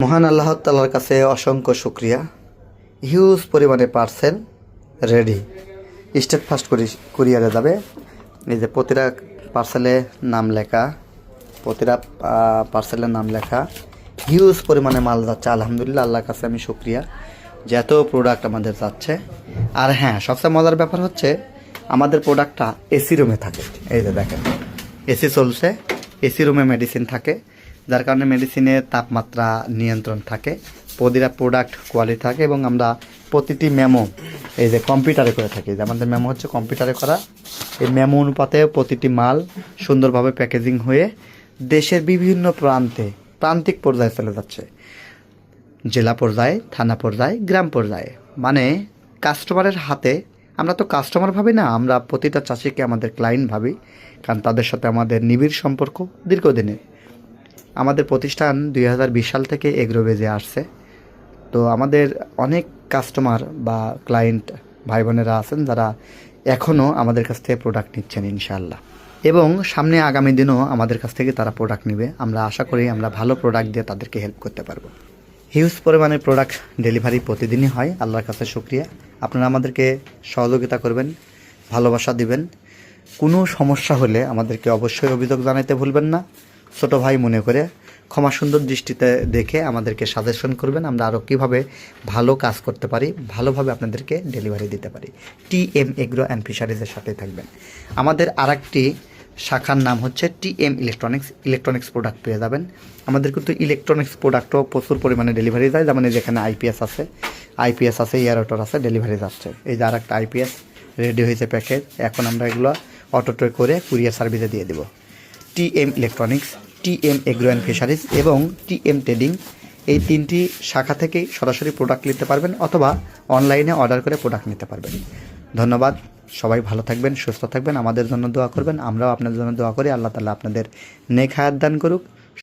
মহান আল্লাহ তাআলার কাছে অসংখ্য শুক্রিয়া। হিউজ পরিমাণে পার্সেল রেডি, স্টেট ফার্স্ট কুরিয়ারে যাবে। এই যে প্রতিটা পার্সেলে নাম লেখা, প্রতিটা পার্সেলের নাম লেখা, হিউজ পরিমাণে মাল যাচ্ছে। আলহামদুলিল্লাহ, আল্লাহর কাছে আমি শুক্রিয়া যে এত প্রোডাক্ট আমাদের যাচ্ছে। আর হ্যাঁ, সবচেয়ে মজার ব্যাপার হচ্ছে আমাদের প্রোডাক্টটা এসি রুমে থাকে। এই যে দেখেন, এসি চলছে, এসি রুমে মেডিসিন থাকে, যার কারণে মেডিসিনের তাপমাত্রা নিয়ন্ত্রণ থাকে, প্রতিটা প্রোডাক্ট কোয়ালিটি থাকে। এবং আমরা প্রতিটি মেমো এই যে কম্পিউটারে করে থাকি। যে আমাদের মেমো হচ্ছে কম্পিউটারে করা, এই মেমো অনুপাতে প্রতিটি মাল সুন্দরভাবে প্যাকেজিং হয়ে দেশের বিভিন্ন প্রান্তিক পর্যায়ে চলে যাচ্ছে। জেলা পর্যায়ে, থানা পর্যায়ে, গ্রাম পর্যায়ে, মানে কাস্টমারের হাতে। আমরা তো কাস্টমার ভাবি না, আমরা প্রতিটা চাষিকে আমাদের ক্লায়েন্ট ভাবি, কারণ তাদের সাথে আমাদের নিবিড় সম্পর্ক দীর্ঘদিনের। আমাদের প্রতিষ্ঠান 2020 সাল থেকে এগ্রো বেজে আসছে। তো আমাদের অনেক কাস্টমার বা ক্লায়েন্ট ভাই বোনেরা আছেন যারা এখনও আমাদের কাছ থেকে প্রোডাক্ট নিচ্ছেন ইনশাআল্লাহ, এবং সামনে আগামী দিনও আমাদের কাছ থেকে তারা প্রোডাক্ট নেবে। আমরা আশা করি আমরা ভালো প্রোডাক্ট দিয়ে তাদেরকে হেল্প করতে পারবো। হিউজ পরিমাণে প্রোডাক্ট ডেলিভারি প্রতিদিনই হয়। আল্লাহর কাছে শুক্রিয়া। আপনারা আমাদেরকে সহযোগিতা করবেন, ভালোবাসা দিবেন। কোনো সমস্যা হলে আমাদেরকে অবশ্যই অভিযোগ জানাতে ভুলবেন না। ছোটো ভাই মনে করে ক্ষমা সুন্দর দৃষ্টিতে দেখে আমাদেরকে সাজেশন করবেন, আমরা আরও কীভাবে ভালো কাজ করতে পারি, ভালোভাবে আপনাদেরকে ডেলিভারি দিতে পারি। টিএম এগ্রো অ্যান্ড ফিশারিজের সাথে থাকবেন। আমাদের আরেকটি শাখার নাম হচ্ছে টিএম ইলেকট্রনিক্স প্রোডাক্ট পেয়ে যাবেন। আমাদের কিন্তু ইলেকট্রনিক্স প্রোডাক্টও প্রচুর পরিমাণে ডেলিভারি যায়। যেমন যেখানে আইপিএস আছে, এয়ারওয়াটার আছে, ডেলিভারি যাচ্ছে। এই যে আরেকটা আইপিএস রেডি হয়েছে প্যাকেজ। এখন আমরা এগুলো অটোটে করে কুরিয়ার সার্ভিসে দিয়ে দেবো। TM electronics, TM agro and fisheries এবং টিএম ট্রেডিং, এই তিনটি শাখা থেকেই সরাসরি প্রোডাক্ট নিতে পারবেন, অথবা অনলাইনে অর্ডার করে প্রোডাক্ট নিতে পারবেন। ধন্যবাদ। সবাই ভালো থাকবেন, সুস্থ থাকবেন, আমাদের জন্য দোয়া করবেন। আমরাও আপনাদের জন্য দোয়া করি। আল্লাহ তাআলা আপনাদের নেক হায়াত দান করুক।